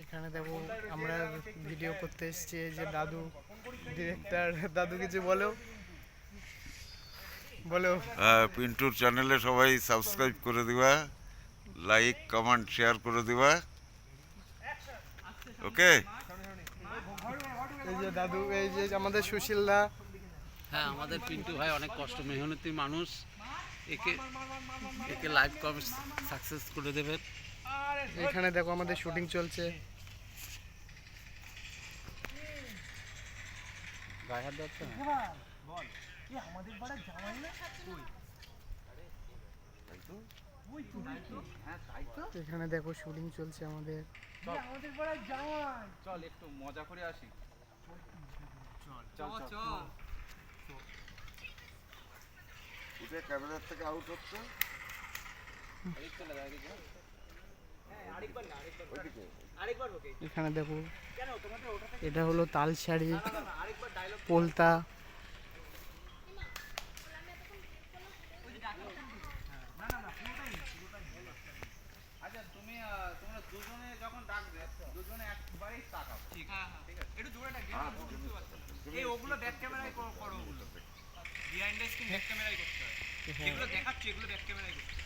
এখানে দেখো আমরা ভিডিও করতে এসেছি, এই যে দাদু ডিরেক্টর। দাদু কিছু বলো বলো। পিন্টুর চ্যানেলে সবাই সাবস্ক্রাইব করে দিবা, লাইক কমেন্ট শেয়ার করে দিবা। ওকে। এই যে দাদু, এই যে আমাদের সুশীল দা। হ্যাঁ, আমাদের পিন্টু ভাই অনেক কষ্ট মেহনতি মানুষ, একে একে লাইভ কমেন্ট সাকসেস করে দেবেন। এখানে দেখো আমাদের শুটিং চলছে। গায়ে হাত যাচ্ছে না। এখানে দেখো শুটিং চলছে আমাদের। চল একটু মজা করে আসি। চল চল এটা ক্যামেরার থেকে আউট হচ্ছে। এখানে দেখো এটা হলো তালসারি, পোলতা। আচ্ছা তোমরা দুজনে যখন ডাকবে দুজনে একবারেই তাকাও। ঠিক আছে, ঠিক আছে, একটু জোরে ডাকবে, বুঝতে পারছো? এই ওগুলো ব্যাক ক্যামেরায় করো, ওগুলো বিহাইন্ড দ্য স্ক্রিন ব্যাক ক্যামেরায় করতে হয়। যেগুলো দেখাচ্ছি এগুলো ব্যাক ক্যামেরায় করতে হয়।